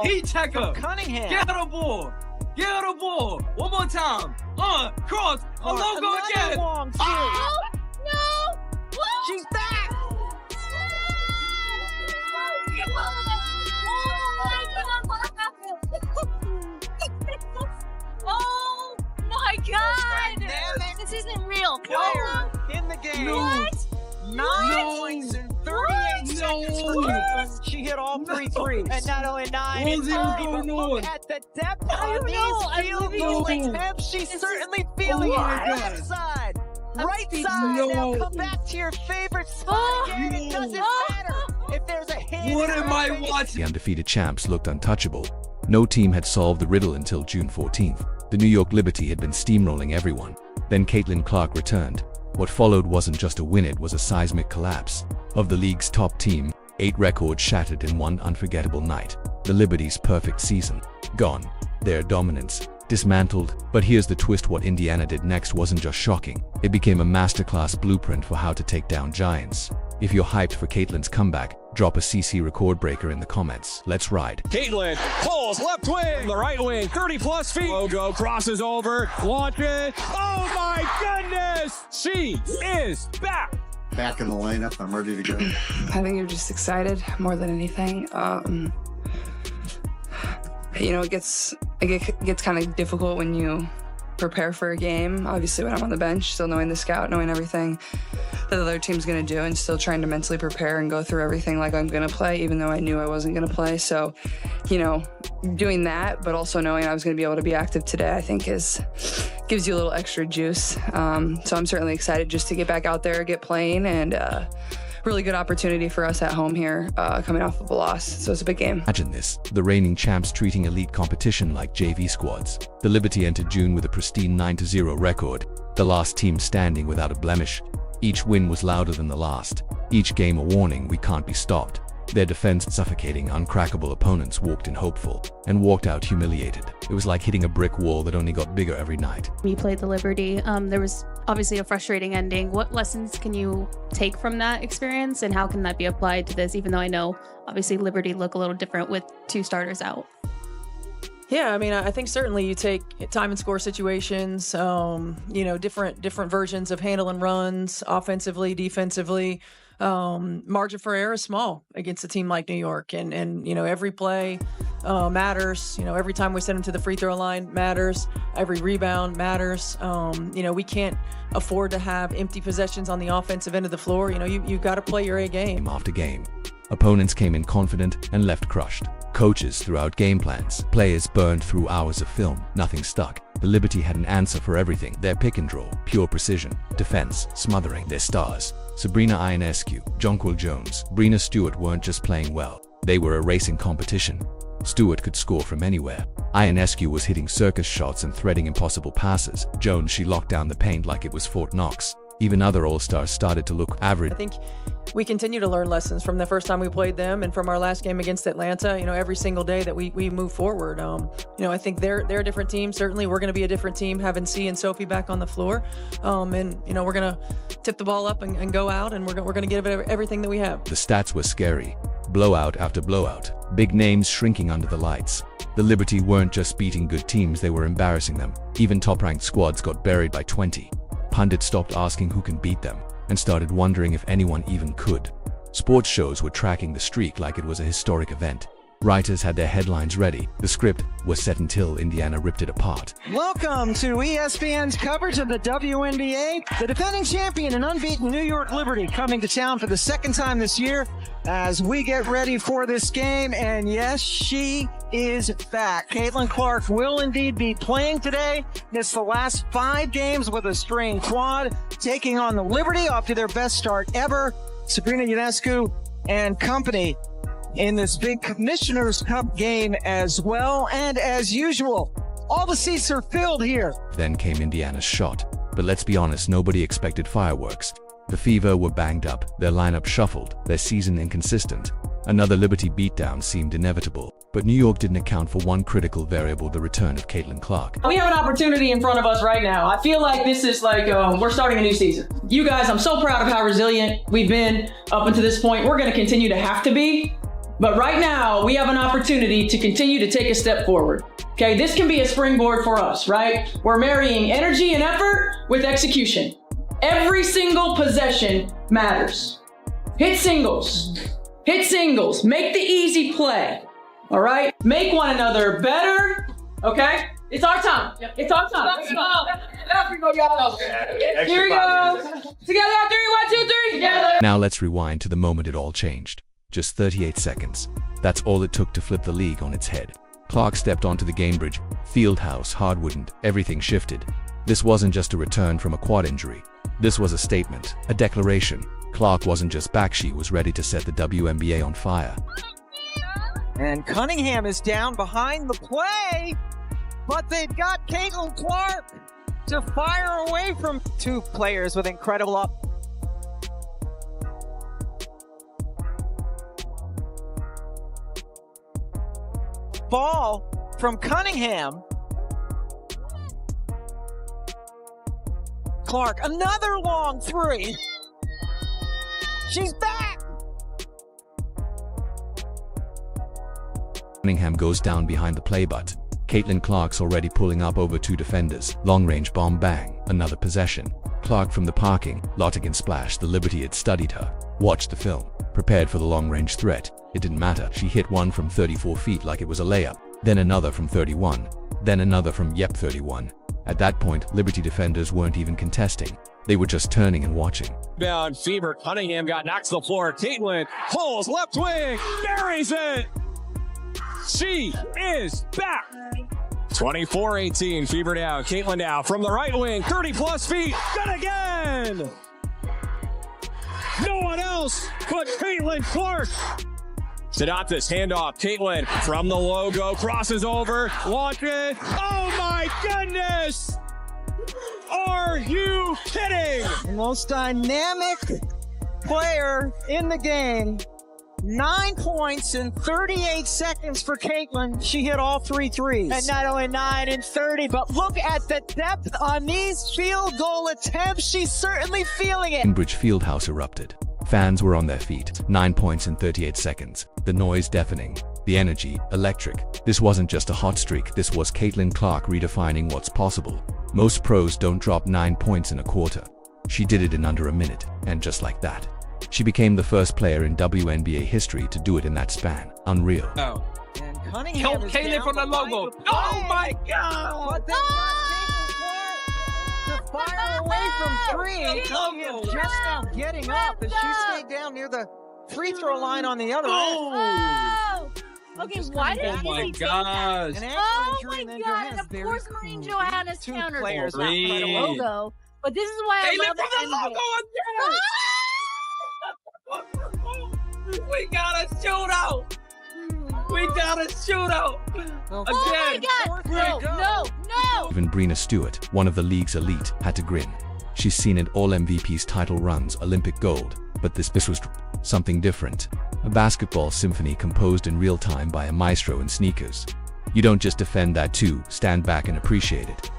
Heat checker. Cunningham. Get her ball. Get her the ball. One more time. Cross. A logo again. Long two. Oh, no! What? She's back. Oh my God! Dynamic This isn't real. player in the game. What? 9 points in 38 seconds for Caitlin. She hit all 3 threes. And not only 9, What's it's going look on? at the depth I on don't know. these I'm field living goal in like- attempts. She's This certainly feeling it. Oh my God. Left side. I'm Right speechless. side. Now No. come back to your favorite spot Oh. again. It doesn't Oh. matter if there's a hand. What in am her I face. watching? The undefeated champs looked untouchable. No team had solved the riddle until June 14th. The New York Liberty had been steamrolling everyone. Then Caitlin Clark returned. What followed wasn't just a win, it was a seismic collapse. Of the league's top team, 8 records shattered in one unforgettable night. The Liberty's perfect season gone. Their dominance dismantled. But here's the twist: what Indiana did next wasn't just shocking. It became a masterclass blueprint for how to take down giants. If you're hyped for Caitlin's comeback, drop a CC record breaker in the comments. Let's ride. Caitlin pulls left wing, the right wing, 30+ feet. Logo crosses over, launches. Oh my goodness! She is back. Back in the lineup. I'm ready to go. I think you're just excited more than anything. You know, it gets kind of difficult when you prepare for a game. Obviously, when I'm on the bench, still knowing the scout, knowing everything that the other team's going to do, and still trying to mentally prepare and go through everything like I'm going to play, even though I knew I wasn't going to play. So, you know, doing that, but also knowing I was going to be able to be active today, I think gives you a little extra juice. So I'm certainly excited just to get back out there, get playing, and really good opportunity for us at home here, coming off of a loss. So it's a big game. Imagine this: the reigning champs treating elite competition like JV squads. The Liberty entered June with a pristine 9-0 record, the last team standing without a blemish. Each win was louder than the last. Each game a warning: we can't be stopped. Their defense suffocating, uncrackable opponents walked in hopeful and walked out humiliated. It was like hitting a brick wall that only got bigger every night. We played the Liberty. There was obviously a frustrating ending. What lessons can you take from that experience, and how can that be applied to this, even though I know obviously Liberty look a little different with 2 starters out? Yeah, I mean, I think certainly you take time and score situations, you know, different versions of handling runs, offensively, defensively. Margin for error is small against a team like New York, and you know, every play matters. You know, every time we send them to the free throw line matters. Every rebound matters. You know, we can't afford to have empty possessions on the offensive end of the floor. You know, you got to play your A game. Game after game, opponents came in confident and left crushed. Coaches threw out game plans. Players burned through hours of film. Nothing stuck. The Liberty had an answer for everything. Their pick and roll, pure precision. Defense, smothering. Their stars, Sabrina Ionescu, Jonquil Jones, Breena Stewart, weren't just playing well. They were erasing competition. Stewart could score from anywhere. Ionescu was hitting circus shots and threading impossible passes. Jones, she locked down the paint like it was Fort Knox. Even other all-stars started to look average. I think we continue to learn lessons from the first time we played them and from our last game against Atlanta. You know, every single day that we move forward. You know, I think they're a different team. Certainly, we're going to be a different team having C and Sophie back on the floor. And you know, we're going to tip the ball up and go out, and we're going to give it everything that we have. The stats were scary. Blowout after blowout. Big names shrinking under the lights. The Liberty weren't just beating good teams, they were embarrassing them. Even top-ranked squads got buried by 20. Pundits stopped asking who can beat them and started wondering if anyone even could. Sports shows were tracking the streak like it was a historic event. Writers had their headlines ready. The script was set until Indiana ripped it apart. Welcome to ESPN's coverage of the WNBA. The defending champion and unbeaten New York Liberty coming to town for the 2nd time this year as we get ready for this game. And yes, she is back. Caitlin Clark will indeed be playing today. Missed the last 5 games with a strained quad, taking on the Liberty off to their best start ever. Sabrina Ionescu and company in this big Commissioner's Cup game as well. And as usual, all the seats are filled here. Then came Indiana's shot. But let's be honest, nobody expected fireworks. The Fever were banged up, their lineup shuffled, their season inconsistent. Another Liberty beatdown seemed inevitable. But New York didn't account for one critical variable: the return of Caitlin Clark. We have an opportunity in front of us right now. I feel like this is like we're starting a new season. You guys, I'm so proud of how resilient we've been up until this point. We're going to continue to have to be. But right now, we have an opportunity to continue to take a step forward. Okay, this can be a springboard for us, right? We're marrying energy and effort with execution. Every single possession matters. Hit singles. Hit singles. Make the easy play. All right? Make one another better. Okay? It's our time. It's our time. Let's go. Here we go. Together on 3, 1, 2, 3. Together. Now let's rewind to the moment it all changed. Just 38 seconds. That's all it took to flip the league on its head. Clark stepped onto the game bridge, fieldhouse, hardwoodened, everything shifted. This wasn't just a return from a quad injury. This was a statement, a declaration. Clark wasn't just back, she was ready to set the WNBA on fire. And Cunningham is down behind the play, but they've got Caitlin Clark to fire away from two players with incredible up. Ball from Cunningham. Clark, another long three. She's back. Cunningham goes down behind the play, but Caitlin Clark's already pulling up over two defenders. Long-range bomb, bang, another possession. Clark from the parking lot again splash. The Liberty had studied her, watched the film, prepared for the long-range threat. It didn't matter. She hit one from 34 feet like it was a layup, then another from 31, then another from 31. At that point, Liberty defenders weren't even contesting. They were just turning and watching. Down Fever. Cunningham got knocked to the floor. Caitlin pulls left wing, buries it. She is back. 24-18. Fever down. Caitlin down from the right wing. 30+ feet. Good again. No one else but Caitlin Clark. Sedatis, handoff. Caitlin from the logo, crosses over, launches. Oh my goodness! Are you kidding? The most dynamic player in the game. 9 points in 38 seconds for Caitlin. She hit all 3 threes. And not only 9 and 30, but look at the depth on these field goal attempts. She's certainly feeling it. Cambridge Fieldhouse erupted. Fans were on their feet. 9 points in 38 seconds. The noise deafening. The energy electric. This wasn't just a hot streak. This was Caitlin Clark redefining what's possible. Most pros don't drop 9 points in a quarter. She did it in under a minute. And just like that, she became the first player in WNBA history to do it in that span. Unreal. Oh. And Cunningham is Caitlin down from the behind logo. play. Oh my God! But they got Caitlin Clark to fire away from three. Cunningham just now getting up as she stayed down near the free throw line on the other end. Oh! Okay, why did Oh my he take that? gosh! An ankle Oh injury my and then God! your And hands of very course, Marine cool. Johannes Two countered players that by the Three. logo. But this is why I Caitlin love from the logo again! We got a shootout! We got a shootout! Oh my God! No! Even Breena Stewart, one of the league's elite, had to grin. She's seen it all: MVP's title runs, Olympic gold. But this was something different. A basketball symphony composed in real time by a maestro in sneakers. You don't just defend that too, stand back and appreciate it.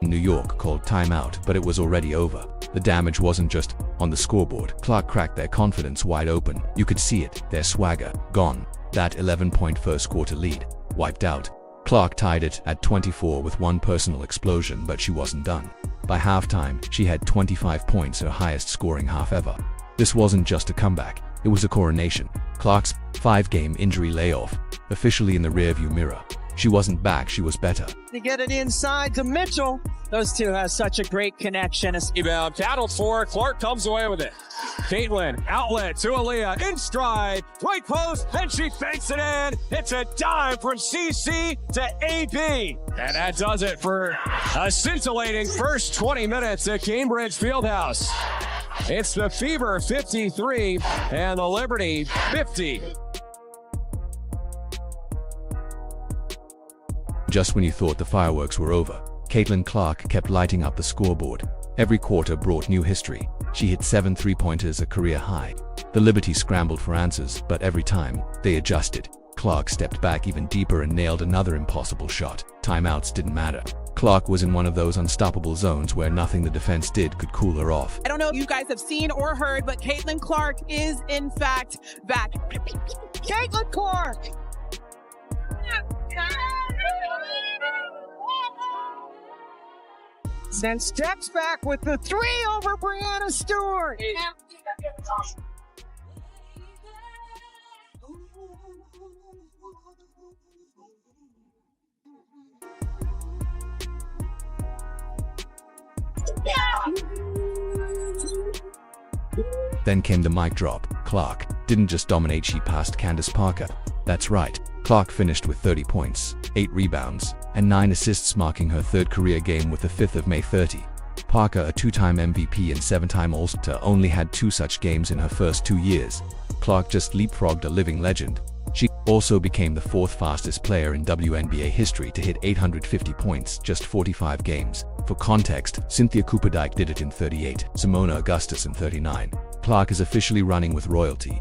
New York called timeout, but it was already over. The damage wasn't just on the scoreboard. Clark cracked their confidence wide open. You could see it, their swagger, gone. That 11-point first quarter lead, wiped out. Clark tied it at 24 with one personal explosion, but she wasn't done. By halftime, she had 25 points, her highest scoring half ever. This wasn't just a comeback, it was a coronation. Clark's 5-game injury layoff, officially in the rearview mirror. She wasn't back, she was better. To get it inside to Mitchell. Those two have such a great connection. Rebound, battled for. Clark comes away with it. Caitlin, outlet to Aaliyah, in stride, right post, and she fakes it in. It's a dime from CC to AB. And that does it for a scintillating first 20 minutes at Cambridge Fieldhouse. It's the Fever 53 and the Liberty 50. Just when you thought the fireworks were over, Caitlin Clark kept lighting up the scoreboard. Every quarter brought new history. She hit 7 three-pointers, a career high. The Liberty scrambled for answers, but every time, they adjusted. Clark stepped back even deeper and nailed another impossible shot. Timeouts didn't matter. Clark was in one of those unstoppable zones where nothing the defense did could cool her off. I don't know if you guys have seen or heard, but Caitlin Clark is in fact back. Caitlin Clark! Then steps back with the 3 over Brianna Stewart. Then came the mic drop. Clark didn't just dominate, she passed Candace Parker. That's right, Clark finished with 30 points, 8 rebounds, and 9 assists, marking her 3rd career game with the 5th of May 30. Parker, a 2-time MVP and 7-time All-Star, only had 2 such games in her first 2 years. Clark just leapfrogged a living legend. She also became the 4th fastest player in WNBA history to hit 850 points, just 45 games. For context, Cynthia Cooperdike did it in 38, Simona Augustus in 39. Clark is officially running with royalty.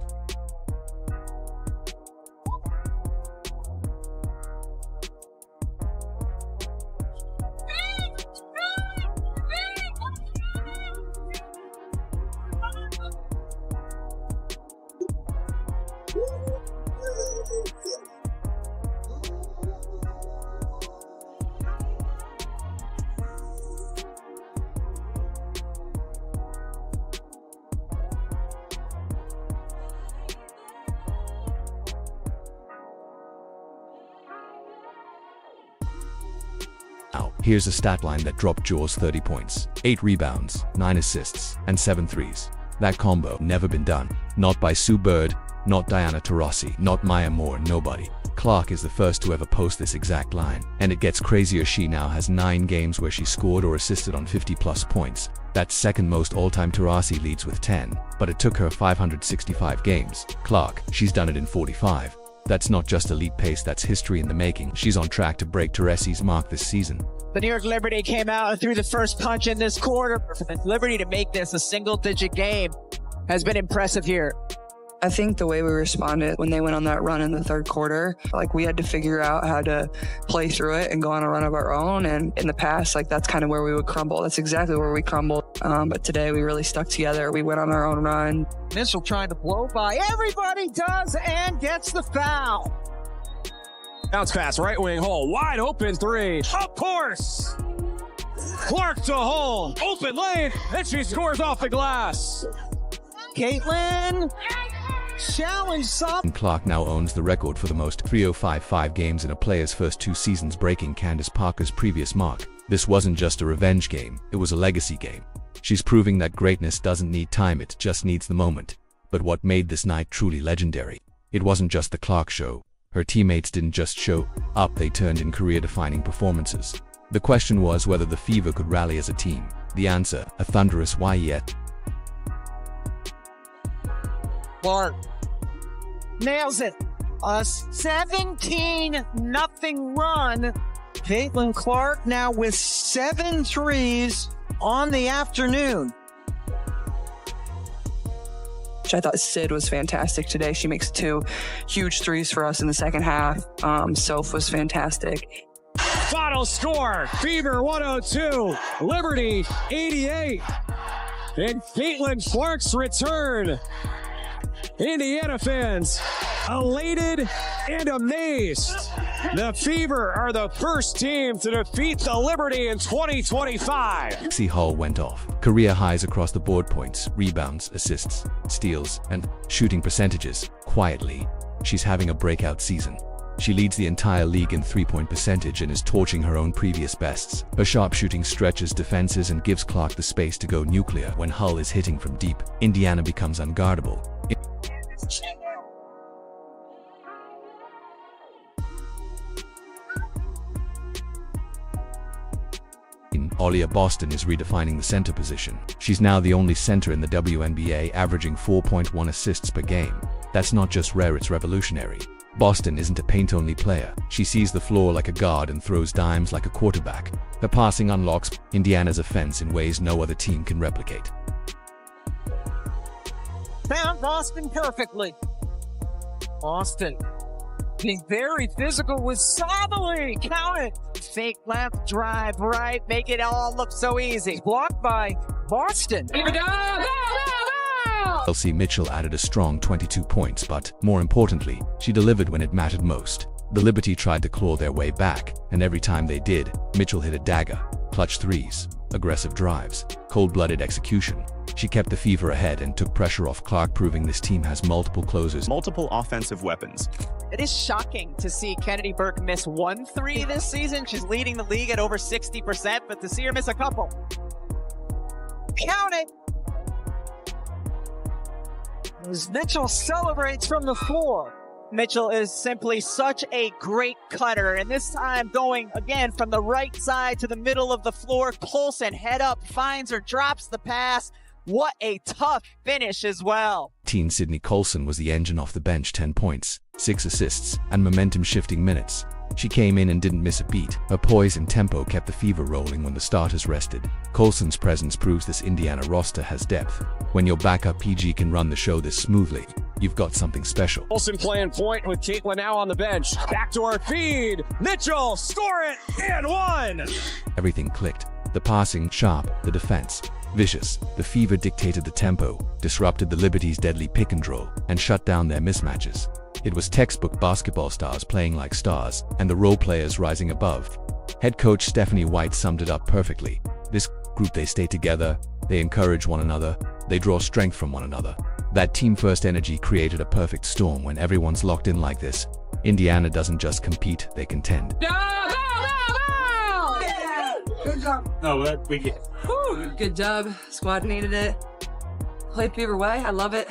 Now, here's a stat line that dropped jaws: 30 points, 8 rebounds, 9 assists, and 7 threes. That combo never been done. Not by Sue Bird, not Diana Taurasi, not Maya Moore, nobody. Clark is the first to ever post this exact line. And it gets crazier, she now has 9 games where she scored or assisted on 50-plus points. That's second most all-time. Taurasi leads with 10, but it took her 565 games. Clark, she's done it in 45. That's not just elite pace, that's history in the making. She's on track to break Taurasi's mark this season. The New York Liberty came out and threw the first punch in this quarter. For the Liberty to make this a single-digit game has been impressive here. I think the way we responded when they went on that run in the 3rd quarter, like we had to figure out how to play through it and go on a run of our own. And in the past, like that's kind of where we would crumble. That's exactly where we crumbled. But today we really stuck together. We went on our own run. Mitchell trying to blow by. Everybody does and gets the foul. Bounce pass, right wing hole, wide open 3. Of course! Clark to hole, open lane, and she scores off the glass. Caitlin, challenge some. Clark now owns the record for the most 305 games in a player's first 2 seasons, breaking Candace Parker's previous mark. This wasn't just a revenge game, it was a legacy game. She's proving that greatness doesn't need time, it just needs the moment. But what made this night truly legendary? It wasn't just the Clark show. Her teammates didn't just show up, they turned in career-defining performances. The question was whether the Fever could rally as a team. The answer, a thunderous why yet. Clark nails it. A 17-0 run. Caitlin Clark now with 7 threes on the afternoon. I thought Sid was fantastic today. She makes 2 huge threes for us in the second half. Soph was fantastic. Final score, Fever 102, Liberty 88. And Caitlin Clark's return. Indiana fans elated and amazed. The Fever are the first team to defeat the Liberty in 2025. C. Hall went off. Career highs across the board: points, rebounds, assists, steals, and shooting percentages. Quietly, she's having a breakout season. She leads the entire league in three-point percentage and is torching her own previous bests. Her sharpshooting stretches defenses and gives Clark the space to go nuclear when Hull is hitting from deep. Indiana becomes unguardable. Ollie Boston is redefining the center position. She's now the only center in the WNBA averaging 4.1 assists per game. That's not just rare, it's revolutionary. Boston isn't a paint-only player. She sees the floor like a guard and throws dimes like a quarterback. Her passing unlocks Indiana's offense in ways no other team can replicate. Found Boston perfectly. Boston being very physical with Southerly. Count it. Fake left, drive right, make it all look so easy. Blocked by Boston. Elsie Mitchell added a strong 22 points, but more importantly, she delivered when it mattered most. The Liberty tried to claw their way back, and every time they did, Mitchell hit a dagger. Clutch threes, aggressive drives, cold-blooded execution. She kept the Fever ahead and took pressure off Clark, proving this team has multiple closers, multiple offensive weapons. It is shocking to see Kennedy Burke miss 1 3 this season. She's leading the league at over 60%, but to see her miss a couple. Count it. As Mitchell celebrates from the floor. Mitchell is simply such a great cutter, and this time going again from the right side to the middle of the floor. Colson head up, finds her, drops the pass. What a tough finish as well. Teen Sydney Colson was the engine off the bench, 10 points, 6 assists, and momentum-shifting minutes. She came in and didn't miss a beat. Her poise and tempo kept the Fever rolling when the starters rested. Colson's presence proves this Indiana roster has depth. When your backup PG can run the show this smoothly, you've got something special. Colson playing point with Caitlin now on the bench. Backdoor feed. Mitchell, score it, and one. Everything clicked. The passing, sharp, the defense, vicious. The Fever dictated the tempo, disrupted the Liberty's deadly pick and roll, and shut down their mismatches. It was textbook basketball stars playing like stars, and the role players rising above. Head coach Stephanie White summed it up perfectly. This group, they stay together, they encourage one another, they draw strength from one another. That team-first energy created a perfect storm. When everyone's locked in like this, Indiana doesn't just compete, they contend. Good job. No, we get Good job. Squad needed it. Played Fever way. I love it.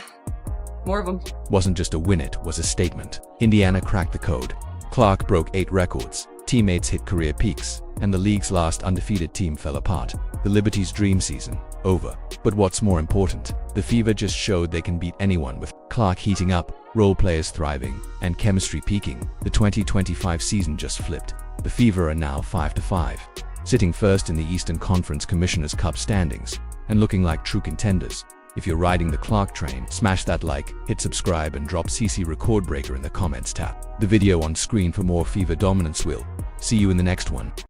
More of them. Wasn't just a win, it was a statement. Indiana cracked the code. Clark broke 8 records, teammates hit career peaks, and the league's last undefeated team fell apart. The Liberty's dream season, over. But what's more important, the Fever just showed they can beat anyone. With Clark heating up, role players thriving, and chemistry peaking, the 2025 season just flipped. The Fever are now 5-5, sitting first in the Eastern Conference Commissioner's Cup standings, and looking like true contenders. If you're riding the Clark train, smash that like, hit subscribe, and drop CC Record Breaker in the comments tab. The video on screen for more Fever dominance will. See you in the next one.